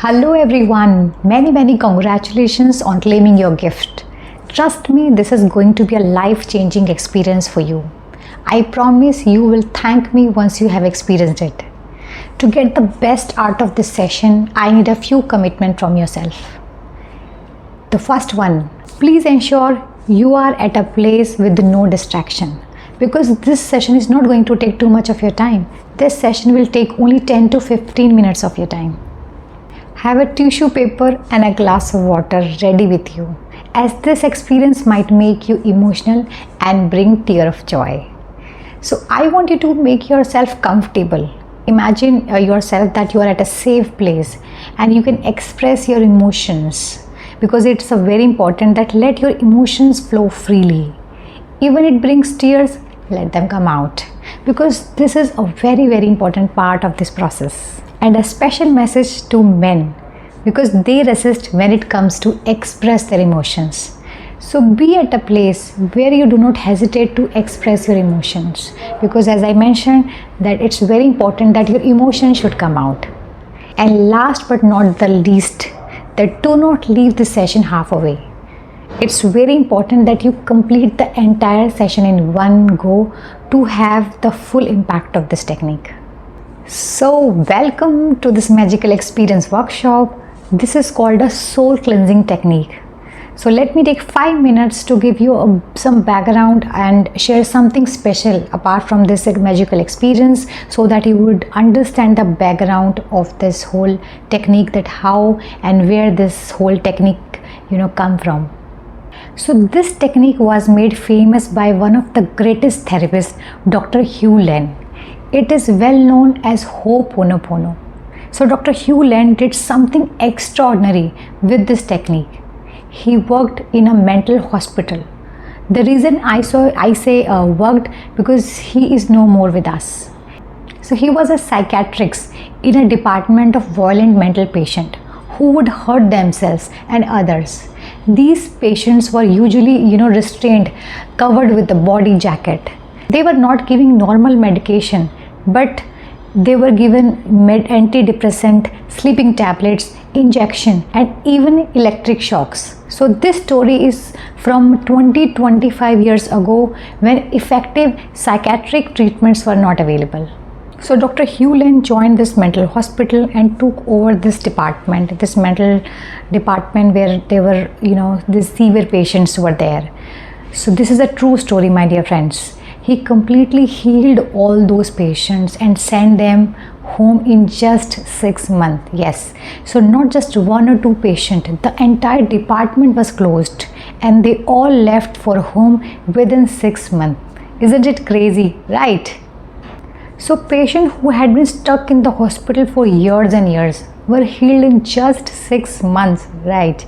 Hello everyone, many congratulations on claiming your gift. Trust me, this is going to be a life-changing experience for you. I promise you will thank me once you have experienced it. To get the best out of this session, I need a few commitments from yourself. The first one, please ensure you are at a place with no distraction, because this session is not going to take too much of your time. This session will take only 10 to 15 minutes of your time. Have a tissue paper and a glass of water ready with you, as this experience might make you emotional and bring tear of joy. So I want you to make yourself comfortable. Imagine yourself that you are at a safe place and you can express your emotions, because it's very important that let your emotions flow freely. Even it brings tears, let them come out, because this is a very important part of this process. And a special message to men, because they resist when it comes to express their emotions. So be at a place where you do not hesitate to express your emotions, because as I mentioned that it's very important that your emotions should come out. And last but not the least, that do not leave the session halfway. It's very important that you complete the entire session in one go to have the full impact of this technique. So welcome to this magical experience workshop. This is called a soul cleansing technique. So let me take 5 minutes to give you some background and share something special apart from this magical experience, so that you would understand the background of this whole technique, that how and where this whole technique come from. So this technique was made famous by one of the greatest therapists, Dr. Hugh Len. It is well known as Ho'oponopono. So Dr. Hugh Len did something extraordinary with this technique. He worked in a mental hospital. The reason I say worked, because he is no more with us. So he was a psychiatrist in a department of violent mental patients who would hurt themselves and others. These patients were usually restrained, covered with the body jacket. They were not giving normal medication, but they were given antidepressant, sleeping tablets, injection, and even electric shocks. So this story is from 25 years ago, when effective psychiatric treatments were not available. So Dr. Hugh Len joined this mental hospital and took over this department, this mental department where they were, these severe patients were there. So this is a true story, my dear friends. He completely healed all those patients and sent them home in just 6 months. Yes, so not just 1 or 2 patients, the entire department was closed and they all left for home within 6 months. Isn't it crazy, right? So patients who had been stuck in the hospital for years and years were healed in just 6 months, right?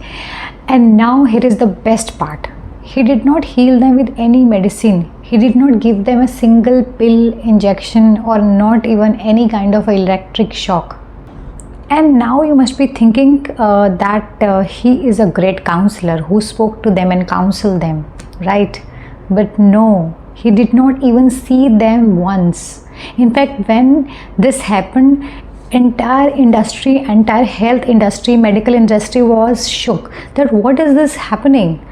And now here is the best part. He did not heal them with any medicine. He did not give them a single pill, injection, or not even any kind of electric shock. And now you must be thinking that he is a great counselor who spoke to them and counseled them, right? But no, he did not even see them once. In fact, when this happened, entire health industry, medical industry was shook that what is this happening?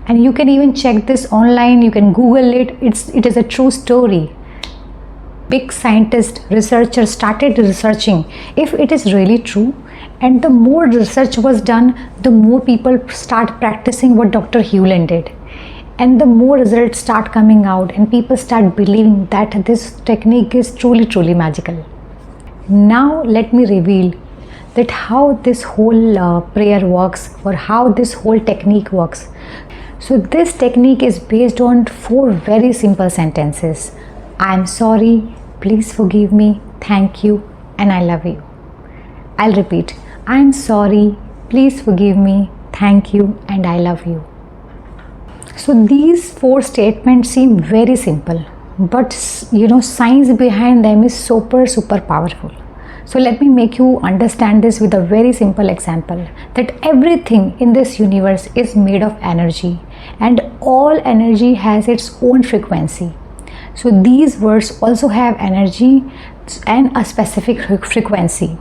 And you can even check this online, you can Google it. It is a true story. Big scientists, researchers started researching if it is really true. And the more research was done, the more people start practicing what Dr. Hugh Len did. And the more results start coming out and people start believing that this technique is truly magical. Now let me reveal that how this whole prayer works, or how this whole technique works. So this technique is based on 4 very simple sentences. I am sorry, please forgive me, thank you, and I love you. I'll repeat. I am sorry, please forgive me, thank you, and I love you. So these 4 statements seem very simple, but science behind them is super powerful. So let me make you understand this with a very simple example, that everything in this universe is made of energy, and all energy has its own frequency. So these words also have energy and a specific frequency.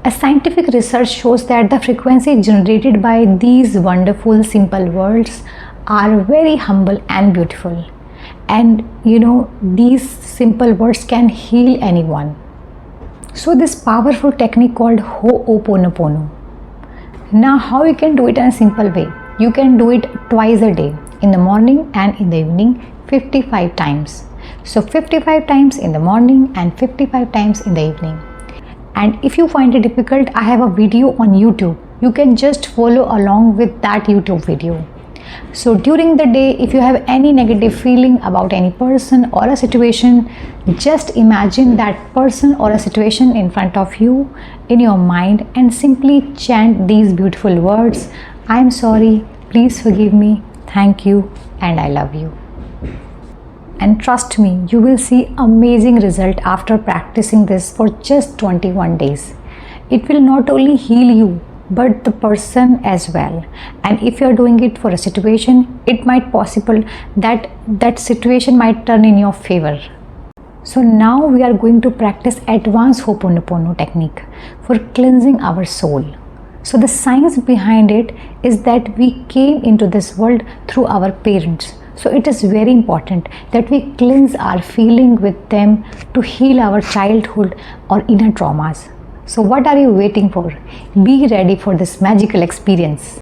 A scientific research shows that the frequency generated by these wonderful simple words are very humble and beautiful. And these simple words can heal anyone. So this powerful technique called Ho'oponopono. Now how you can do it in a simple way? You can do it twice a day, in the morning and in the evening, 55 times. So 55 times in the morning and 55 times in the evening. And if you find it difficult, I have a video on YouTube. You can just follow along with that YouTube video. So during the day, if you have any negative feeling about any person or a situation, just imagine that person or a situation in front of you in your mind and simply chant these beautiful words. I am sorry, please forgive me, thank you, and I love you. And trust me, you will see amazing result after practicing this for just 21 days. It will not only heal you, but the person as well. And if you are doing it for a situation, it might possible that that situation might turn in your favor. So now we are going to practice advanced Ho'oponopono technique for cleansing our soul. So the science behind it is that we came into this world through our parents. So it is very important that we cleanse our feeling with them to heal our childhood or inner traumas. So what are you waiting for? Be ready for this magical experience.